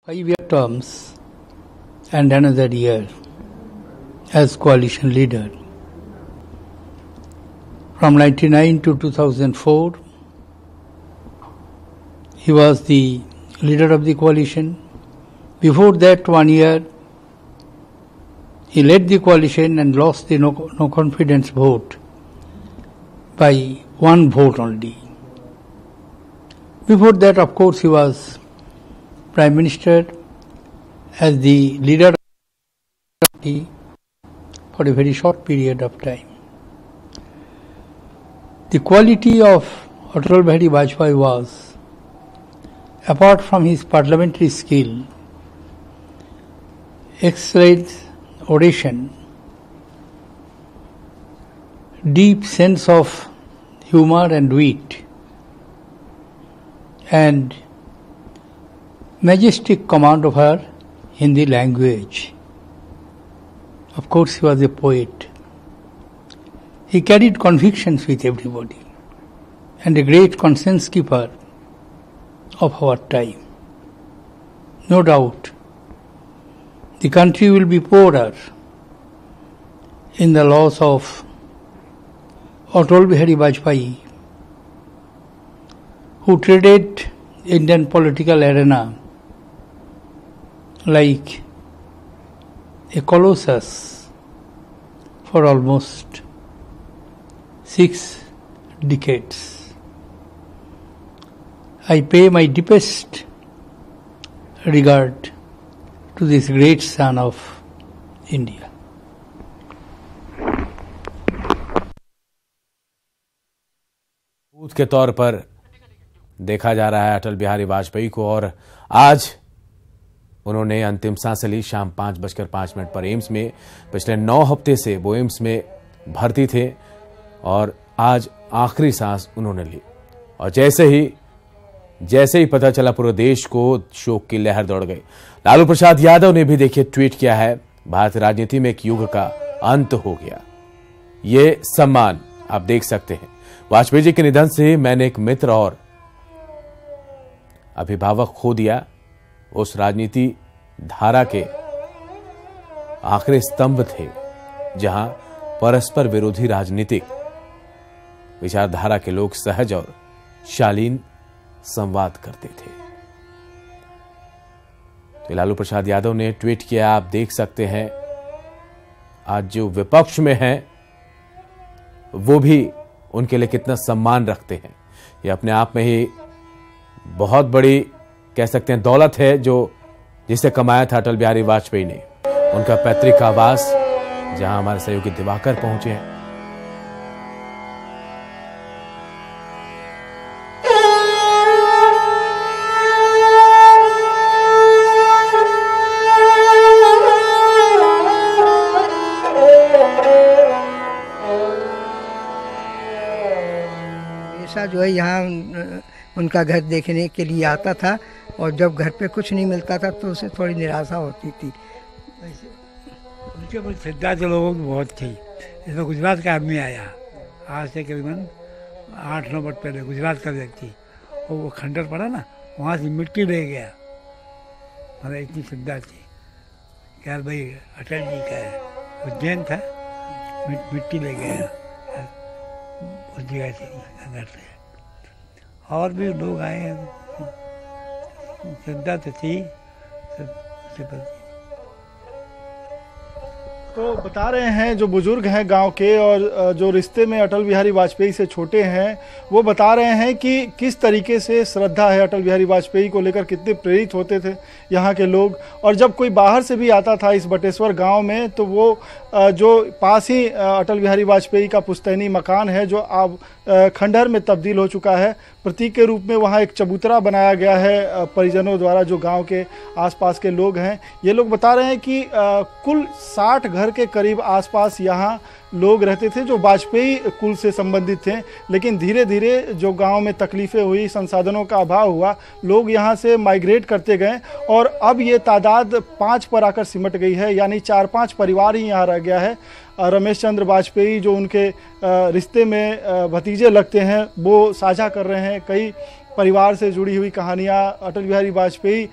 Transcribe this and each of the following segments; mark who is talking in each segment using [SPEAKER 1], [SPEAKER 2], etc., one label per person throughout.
[SPEAKER 1] 5-year terms and another year as coalition leader. From 1999 to 2004, he was the leader of the coalition. Before that 1 year, he led the coalition and lost the no confidence vote by 1 vote only. Before that, of course, he was Prime Minister as the leader of the party for a very short period of time. The quality of Atal Bihari Vajpayee was, apart from his parliamentary skill, excellent oration, deep sense of humor and wit, and majestic command of her Hindi language. Of course, he was a poet. He carried convictions with everybody and a great conscience keeper of our time. No doubt, the country will be poorer in the loss of Atal Bihari Vajpayee, who treated Indian political arena like a colossus for almost 6 decades. I pay my deepest regard to this great son of India.
[SPEAKER 2] पूत के तौर पर देखा जा रहा है अटल बिहारी वाजपेयी को, और आज उन्होंने अंतिम सांस ली शाम 5:05 पर एम्स में। पिछले 9 हफ्ते से वो एम्स में भर्ती थे और आज आखिरी सांस उन्होंने ली। और जैसे ही पता चला, पूरे देश को शोक की लहर दौड़ गई। लालू प्रसाद यादव ने भी देखिए ट्वीट किया है, भारतीय राजनीति में एक युग का अंत हो गया। ये सम्मान आप देख सकते हैं। वाजपेयी जी के निधन से मैंने एक मित्र और अभिभावक खो दिया। उस राजनीति धारा के आखिरी स्तंभ थे जहां परस्पर विरोधी राजनीतिक विचारधारा के लोग सहज और शालीन संवाद करते थे। तो लालू प्रसाद यादव ने ट्वीट किया, आप देख सकते हैं। आज जो विपक्ष में हैं वो भी उनके लिए कितना सम्मान रखते हैं। ये अपने आप में ही बहुत बड़ी कह सकते हैं दौलत है जो जिसे कमाया था अटल बिहारी वाजपेयी ने। उनका पैतृक आवास जहां हमारे सहयोगी दिवाकर पहुंचे हैं।
[SPEAKER 3] जो है यहाँ उनका घर देखने के लिए आता था, और जब घर पे कुछ नहीं मिलता था तो उसे थोड़ी निराशा होती थी।
[SPEAKER 4] उनके ऊपर श्रद्धा तो लोगों की बहुत थी। इसमें गुजरात का आदमी आया, आज से करीबन 8-9 वर्ष पहले, गुजरात का व्यक्ति, और वो खंडर पड़ा ना, वहाँ से मिट्टी ले गया। मतलब इतनी श्रद्धा थी। क्या भाई अटल जी का है, उज्जैन था, मिट्टी ले गया उस जगह से, घर से। और भी लोग आए हैं, श्रद्धा तो थी।
[SPEAKER 5] तो बता रहे हैं जो बुजुर्ग हैं गांव के और जो रिश्ते में अटल बिहारी वाजपेयी से छोटे हैं, वो बता रहे हैं कि किस तरीके से श्रद्धा है अटल बिहारी वाजपेयी को लेकर, कितने प्रेरित होते थे यहाँ के लोग। और जब कोई बाहर से भी आता था इस बटेश्वर गांव में, तो वो जो पास ही अटल बिहारी वाजपेयी का पुश्तैनी मकान है जो अब खंडहर में तब्दील हो चुका है, प्रतीक के रूप में वहाँ एक चबूतरा बनाया गया है परिजनों द्वारा, जो गांव के आसपास के लोग हैं। ये लोग बता रहे हैं कि कुल 60 घर के करीब आसपास यहाँ लोग रहते थे जो वाजपेयी कुल से संबंधित थे। लेकिन धीरे धीरे जो गांव में तकलीफें हुई, संसाधनों का अभाव हुआ, लोग यहाँ से माइग्रेट करते गए और अब ये तादाद 5 पर आकर सिमट गई है, यानी 4-5 परिवार ही यहाँ रह गया है। रमेश चंद्र वाजपेयी जो उनके रिश्ते में भतीजे लगते हैं, वो साझा कर रहे हैं। कई परिवार से जुड़ी हुई कहानियाँ। अटल बिहारी वाजपेयी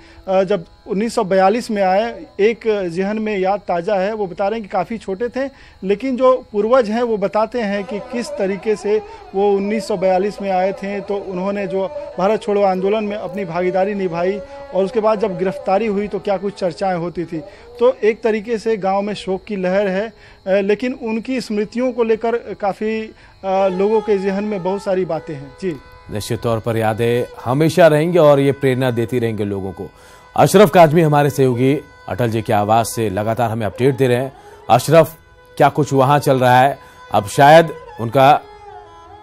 [SPEAKER 5] जब 1942 में आए, एक जहन में याद ताज़ा है, वो बता रहे हैं कि काफ़ी छोटे थे, लेकिन जो पूर्वज हैं वो बताते हैं कि किस तरीके से वो 1942 में आए थे, तो उन्होंने जो भारत छोड़ो आंदोलन में अपनी भागीदारी निभाई और उसके बाद जब गिरफ्तारी हुई तो क्या कुछ चर्चाएं होती थी। तो एक तरीके से गांव में शोक की लहर है, लेकिन उनकी स्मृतियों को लेकर काफ़ी लोगों के जहन में बहुत सारी बातें हैं। जी,
[SPEAKER 2] निश्चित तौर पर यादें हमेशा रहेंगी और ये प्रेरणा देती रहेंगे लोगों को। अशरफ काजमी हमारे सहयोगी अटल जी की आवाज से लगातार हमें अपडेट दे रहे हैं। अशरफ, क्या कुछ वहां चल रहा है? अब शायद उनका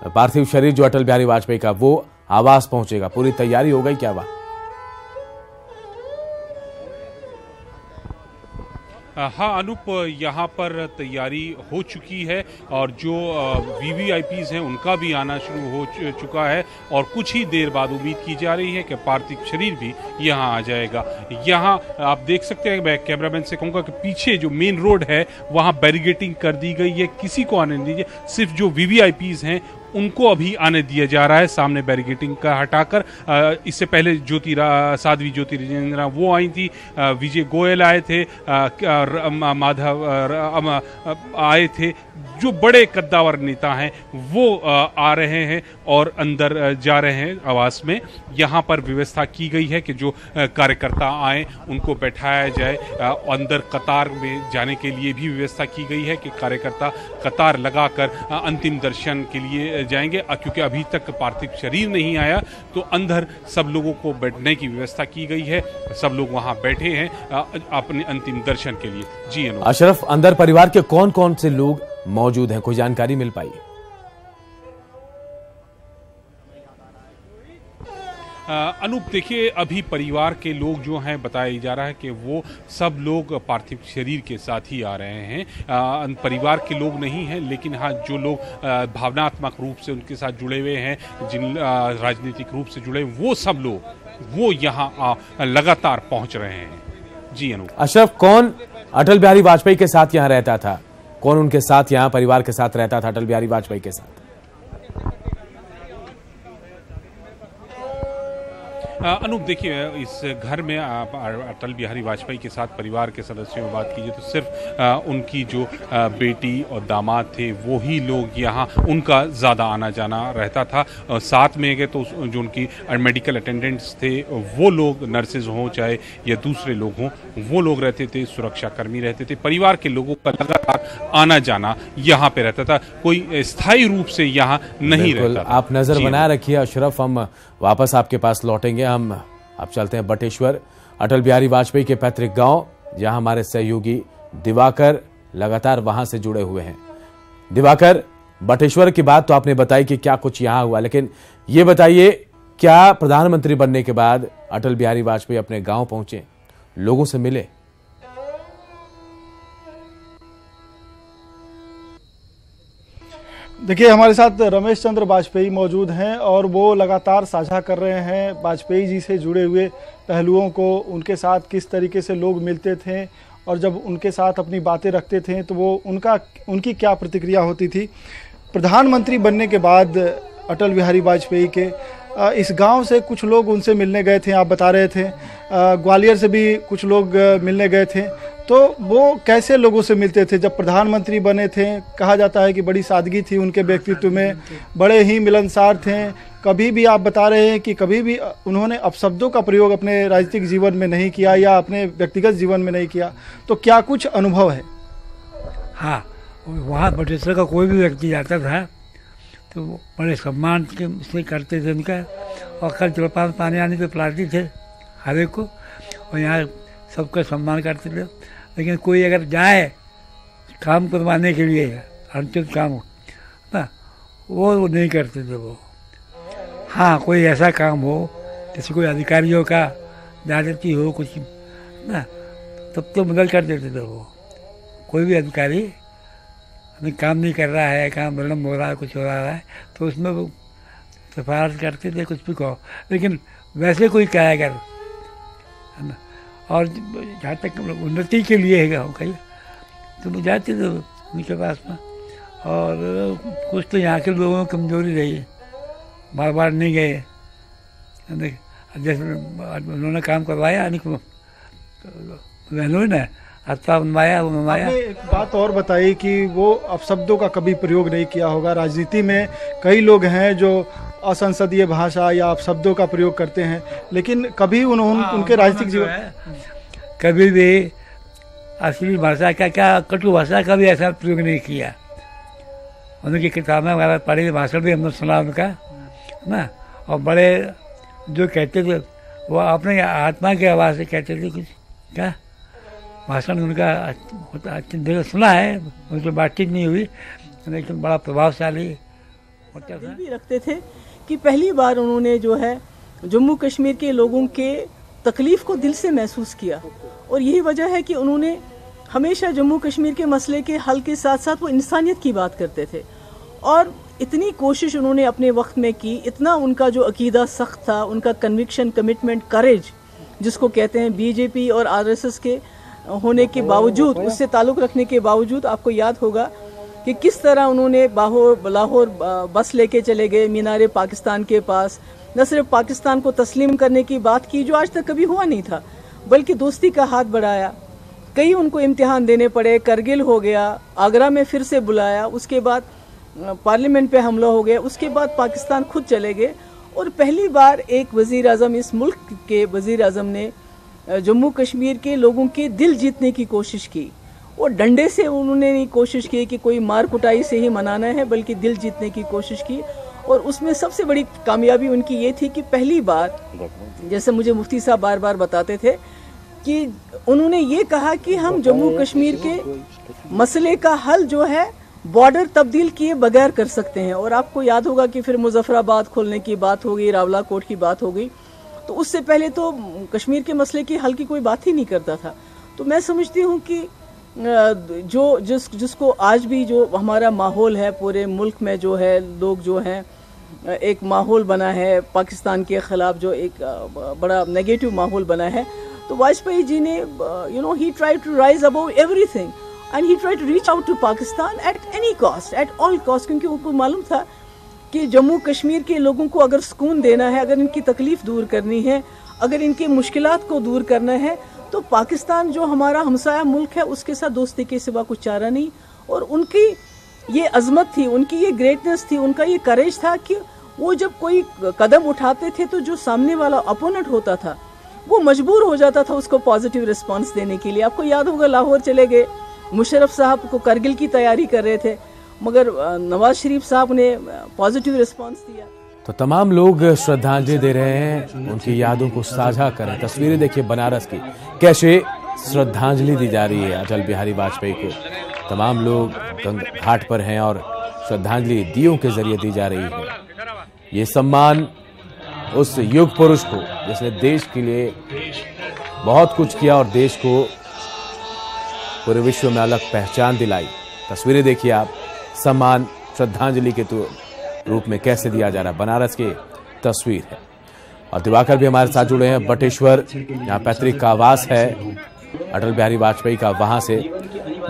[SPEAKER 2] पार्थिव शरीर जो अटल बिहारी वाजपेयी का वो आवास पहुंचेगा, पूरी तैयारी हो गई क्या वहां?
[SPEAKER 6] हाँ अनूप, यहाँ पर तैयारी हो चुकी है और जो वीवीआईपीज़ हैं उनका भी आना शुरू हो चुका है और कुछ ही देर बाद उम्मीद की जा रही है कि पार्थिव शरीर भी यहाँ आ जाएगा। यहाँ आप देख सकते हैं, मैं कैमरामैन से कहूँगा कि पीछे जो मेन रोड है वहाँ बैरिगेटिंग कर दी गई है, किसी को आने नहीं दीजिए, सिर्फ जो वीवीआईपीज़ हैं उनको अभी आने दिया जा रहा है सामने बैरिगेटिंग का हटाकर। इससे पहले साध्वी ज्योति राजेंद्र वो आई थी, विजय गोयल आए थे, माधव आए थे, जो बड़े कद्दावर नेता हैं वो आ रहे हैं और अंदर जा रहे हैं आवास में। यहाँ पर व्यवस्था की गई है कि जो कार्यकर्ता आए उनको बैठाया जाए। अंदर कतार में जाने के लिए भी व्यवस्था की गई है कि कार्यकर्ता कतार लगाकर अंतिम दर्शन के लिए जाएंगे, क्योंकि अभी तक पार्थिव शरीर नहीं आया तो अंदर सब लोगों को बैठने की व्यवस्था की गई है। सब लोग वहां बैठे हैं अपने अंतिम दर्शन के लिए। जी
[SPEAKER 2] अशरफ, अंदर परिवार के कौन कौन से लोग मौजूद हैं, कोई जानकारी मिल पाई?
[SPEAKER 6] अनूप, देखिए अभी परिवार के लोग जो हैं बताया जा रहा है कि वो सब लोग पार्थिव शरीर के साथ ही आ रहे हैं। परिवार के लोग नहीं हैं, लेकिन हाँ जो लोग भावनात्मक रूप से उनके साथ जुड़े हुए हैं, जिन राजनीतिक रूप से जुड़े, वो सब लोग वो यहाँ लगातार पहुंच रहे हैं। जी अनूप।
[SPEAKER 2] अशरफ, कौन अटल बिहारी वाजपेयी के साथ यहाँ रहता था? कौन उनके साथ यहाँ परिवार के साथ रहता था अटल बिहारी वाजपेयी के साथ?
[SPEAKER 6] अनूप, देखिए इस घर में अटल बिहारी वाजपेयी के साथ परिवार के सदस्यों में बात कीजिए तो सिर्फ उनकी जो बेटी और दामाद थे वो ही लोग यहाँ, उनका ज़्यादा आना जाना रहता था। साथ में गए तो जो उनकी मेडिकल अटेंडेंट्स थे वो लोग, नर्सेज हों चाहे या दूसरे लोग हों, वो लोग रहते थे, सुरक्षाकर्मी रहते थे। परिवार के लोगों का लगातार आना जाना यहाँ पे रहता था, कोई स्थायी रूप से यहाँ नहीं रहता था।
[SPEAKER 2] आप नजर बनाए रखिए अशरफ, हम वापस आपके पास लौटेंगे। हम अब चलते हैं बटेश्वर, अटल बिहारी वाजपेयी के पैतृक गांव, जहां हमारे सहयोगी दिवाकर लगातार वहां से जुड़े हुए हैं। दिवाकर, बटेश्वर की बात तो आपने बताई कि क्या कुछ यहां हुआ, लेकिन ये बताइए, क्या प्रधानमंत्री बनने के बाद अटल बिहारी वाजपेयी अपने गांव पहुंचे, लोगों से मिले?
[SPEAKER 5] देखिए, हमारे साथ रमेश चंद्र वाजपेयी मौजूद हैं और वो लगातार साझा कर रहे हैं वाजपेयी जी से जुड़े हुए पहलुओं को, उनके साथ किस तरीके से लोग मिलते थे और जब उनके साथ अपनी बातें रखते थे तो वो उनकी क्या प्रतिक्रिया होती थी। प्रधानमंत्री बनने के बाद अटल बिहारी वाजपेयी के इस गांव से कुछ लोग उनसे मिलने गए थे, आप बता रहे थे, ग्वालियर से भी कुछ लोग मिलने गए थे, तो वो कैसे लोगों से मिलते थे जब प्रधानमंत्री बने थे? कहा जाता है कि बड़ी सादगी थी उनके व्यक्तित्व में, बड़े ही मिलनसार थे। कभी भी आप बता रहे हैं कि कभी भी उन्होंने अपशब्दों का प्रयोग अपने राजनीतिक जीवन में नहीं किया या अपने व्यक्तिगत जीवन में नहीं किया, तो क्या कुछ अनुभव है?
[SPEAKER 4] हाँ, वहाँ बटेश्वर का कोई भी व्यक्ति जाता था तो बड़े सम्मान से करते थे उनका, और कल जलपान पानी आने पे पिलाते थे हर एक को, और यहाँ सबका सम्मान करते थे। लेकिन कोई अगर जाए काम करवाने के लिए, अंतिम काम ना, वो नहीं करते थे वो। हाँ, कोई ऐसा काम हो जैसे कोई अधिकारियों का ज्यादती हो कुछ ना, तब तो मदद कर देते थे वो। कोई भी अधिकारी काम नहीं कर रहा है, काम विलम्ब हो रहा है, कुछ हो रहा है, तो उसमें वो सिफारिश करते थे, कुछ भी कहो। लेकिन वैसे कोई क्या अगर है ना, और जहाँ तक उन्नति के लिए है कहीं तो वो जाते थे उनके पास में। और कुछ तो यहाँ के लोगों की कमजोरी रही, बार बार नहीं गए जैसे उन्होंने काम करवाया बहनों ने हत्ता बनवाया।
[SPEAKER 5] एक बात और बताई कि वो अपशब्दों का कभी प्रयोग नहीं किया होगा। राजनीति में कई लोग हैं जो असंसदीय भाषा या अपशब्दों का प्रयोग करते हैं, लेकिन कभी उनके राजनीतिक जीवन
[SPEAKER 4] कभी भी असली भाषा का क्या कटु भाषा का भी ऐसा प्रयोग नहीं किया। उनकी किताबें वगैरह पढ़ी, भाषण भी हमने सुना उनका ना। और बड़े जो कहते थे वो अपने आत्मा की आवाज़ से कहते थे कुछ क्या भाषण उनका सुना है, उनकी बातचीत नहीं हुई, लेकिन बड़ा प्रभावशाली होता था।
[SPEAKER 7] भी रखते थे कि पहली बार उन्होंने जो है जम्मू कश्मीर के लोगों के तकलीफ को दिल से महसूस किया, और यही वजह है कि उन्होंने हमेशा जम्मू कश्मीर के मसले के हल के साथ साथ वो इंसानियत की बात करते थे। और इतनी कोशिश उन्होंने अपने वक्त में की, इतना उनका जो अकीदा सख्त था, उनका कन्विक्शन, कमिटमेंट, करेज जिसको कहते हैं, बीजेपी और आरएसएस के होने के बावजूद, उससे ताल्लुक़ रखने के बावजूद, आपको याद होगा कि किस तरह उन्होंने लाहौर बस लेके चले गए मीनारे पाकिस्तान के पास। न सिर्फ पाकिस्तान को तस्लीम करने की बात की जो आज तक कभी हुआ नहीं था, बल्कि दोस्ती का हाथ बढ़ाया। कई उनको इम्तिहान देने पड़े, करगिल हो गया, आगरा में फिर से बुलाया, उसके बाद पार्लियामेंट पे हमला हो गया, उसके बाद पाकिस्तान खुद चले गए। और पहली बार एक वज़ीर आज़म, इस मुल्क के वज़ीर आज़म ने जम्मू कश्मीर के लोगों के दिल जीतने की कोशिश की। और डंडे से उन्होंने नहीं कोशिश की कि कोई मार कुटाई से ही मनाना है, बल्कि दिल जीतने की कोशिश की। और उसमें सबसे बड़ी कामयाबी उनकी ये थी कि पहली बार, जैसे मुझे मुफ्ती साहब बार बार बताते थे, कि उन्होंने ये कहा कि हम जम्मू कश्मीर के मसले का हल जो है बॉर्डर तब्दील किए बगैर कर सकते हैं। और आपको याद होगा कि फिर मुजफ्फराबाद खोलने की बात हो गई, रावलाकोट की बात हो गई, तो उससे पहले तो कश्मीर के मसले की हल की कोई बात ही नहीं करता था। तो मैं समझती हूँ कि जिसको आज भी जो हमारा माहौल है पूरे मुल्क में, जो है लोग जो हैं, एक माहौल बना है पाकिस्तान के ख़िलाफ़, जो एक बड़ा नेगेटिव माहौल बना है, तो वाजपेयी जी ने he tried to rise above everything and he tried to reach out to Pakistan at any cost, at all cost, क्योंकि उनको मालूम था कि जम्मू कश्मीर के लोगों को अगर सुकून देना है, अगर इनकी तकलीफ़ दूर करनी है, अगर इनके मुश्किलात को दूर करना है, तो पाकिस्तान जो हमारा हमसाया मुल्क है उसके साथ दोस्ती के सिवा कुछ चारा नहीं। और उनकी ये अजमत थी, उनकी ये ग्रेटनेस थी, उनका ये करेज था कि वो जब कोई कदम उठाते थे तो जो सामने वाला अपोनेंट होता था वो मजबूर हो जाता था उसको पॉजिटिव रिस्पांस देने के लिए। आपको याद होगा लाहौर चले गए, मुशर्रफ साहब को करगिल की तैयारी कर रहे थे, मगर नवाज शरीफ साहब ने पॉजिटिव रिस्पांस दिया।
[SPEAKER 2] तो तमाम लोग श्रद्धांजलि दे रहे हैं, उनकी यादों को साझा करें। तस्वीरें देखिए बनारस की, कैसे श्रद्धांजलि दी जा रही है अटल बिहारी वाजपेयी को। तमाम लोग घाट पर हैं और श्रद्धांजलि दीयों के जरिए दी जा रही है। ये सम्मान उस युग पुरुष को जिसने देश के लिए बहुत कुछ किया और देश को पूरे विश्व में अलग पहचान दिलाई। तस्वीरें देखिए आप, सम्मान श्रद्धांजलि के रूप में कैसे दिया जा रहा है। बनारस की तस्वीर है। और दिवाकर भी हमारे साथ जुड़े हैं, बटेश्वर जहां पैतृक आवास है अटल बिहारी वाजपेयी का, वहां से।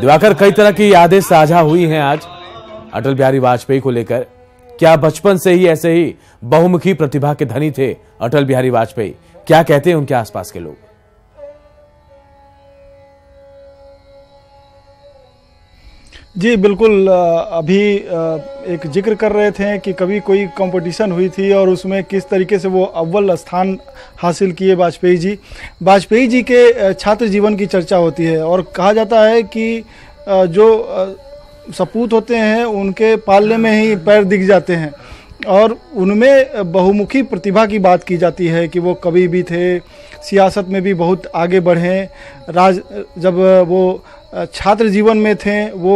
[SPEAKER 2] दिवाकर, कई तरह की यादें साझा हुई हैं आज अटल बिहारी वाजपेयी को लेकर। क्या बचपन से ही ऐसे ही बहुमुखी प्रतिभा के धनी थे अटल बिहारी वाजपेयी? क्या कहते हैं उनके आसपास के लोग?
[SPEAKER 5] जी बिल्कुल, अभी एक जिक्र कर रहे थे कि कभी कोई कंपटीशन हुई थी और उसमें किस तरीके से वो अव्वल स्थान हासिल किए वाजपेयी जी। वाजपेयी जी के छात्र जीवन की चर्चा होती है और कहा जाता है कि जो सपूत होते हैं उनके पालने में ही पैर दिख जाते हैं, और उनमें बहुमुखी प्रतिभा की बात की जाती है कि वो कवि भी थे, सियासत में भी बहुत आगे बढ़े। जब वो छात्र जीवन में थे, वो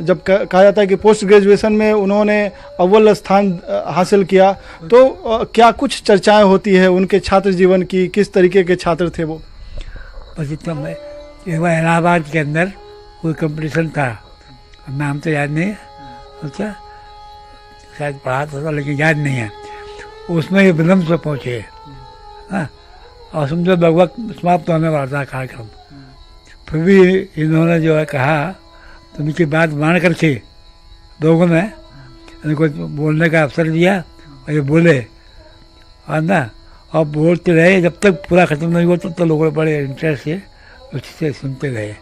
[SPEAKER 5] जब कहा जाता है कि पोस्ट ग्रेजुएशन में उन्होंने अव्वल स्थान हासिल किया, तो क्या कुछ चर्चाएं होती है उनके छात्र जीवन की, किस तरीके के छात्र थे वो?
[SPEAKER 4] बस इतना मैं, इलाहाबाद के अंदर कोई कंपटीशन था, नाम तो याद नहीं है उसका, शायद पढ़ा था लेकिन याद नहीं है। उसमें ये विलम्ब से पहुँचे, हाँ, और समझो लगभग समाप्त होने वाला था कार्यक्रम। फिर भी इन्होंने जो है कहा, तो उनकी बात मान करके लोगों ने इनको बोलने का अवसर दिया और ये बोले, और ना और बोलते रहे जब तक पूरा खत्म नहीं हुआ तब तो लोगों बड़े इंटरेस्ट से उससे सुनते रहे।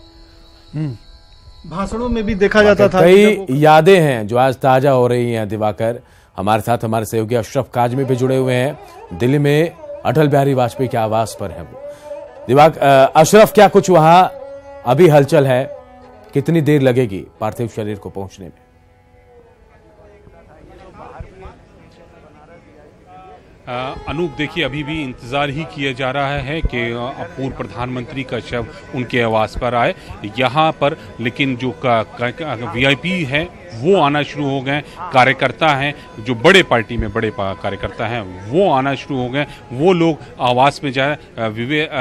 [SPEAKER 5] भाषणों में भी देखा जाता था
[SPEAKER 2] कई यादें हैं जो आज ताजा हो रही हैं। दिवाकर हमारे साथ हमारे सहयोगी अशरफ काजमी भी जुड़े हुए हैं। दिल्ली में अटल बिहारी वाजपेयी के आवास पर है वो। दिवाकर, अशरफ, क्या कुछ वहां अभी हलचल है? कितनी देर लगेगी पार्थिव शरीर को पहुंचने में?
[SPEAKER 6] अनूप, देखिए अभी भी इंतजार ही किया जा रहा है कि पूर्व प्रधानमंत्री का शव उनके आवास पर आए यहाँ पर, लेकिन जो वीआईपी है वो आना शुरू हो गए। कार्यकर्ता हैं जो बड़े पार्टी में बड़े कार्यकर्ता हैं वो आना शुरू हो गए। वो लोग आवास में जाए।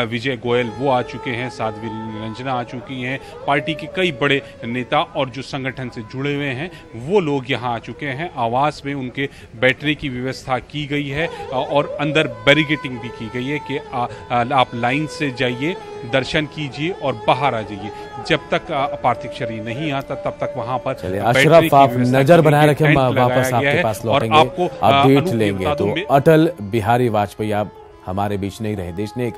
[SPEAKER 6] विजय गोयल वो आ चुके हैं, साध्वी निरंजना आ चुकी हैं, पार्टी के कई बड़े नेता और जो संगठन से जुड़े हुए हैं वो लोग यहाँ आ चुके हैं। आवास में उनके बैठने की व्यवस्था की गई है और अंदर बैरिकेडिंग भी की गई है कि आप लाइन से जाइए, दर्शन कीजिए और बाहर आ जाइए। जब तक पार्थिव शरीर नहीं आता तब तक वहां पर
[SPEAKER 2] अशरफ, आप नजर बनाए रखें, वापस आपके पास लौटेंगे,
[SPEAKER 6] आपको
[SPEAKER 2] अपडेट लेंगे। तो अटल बिहारी वाजपेयी अब हमारे बीच नहीं रहे। देश ने एक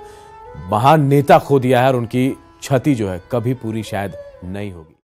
[SPEAKER 2] महान नेता खो दिया है और उनकी क्षति जो है कभी पूरी शायद नहीं होगी।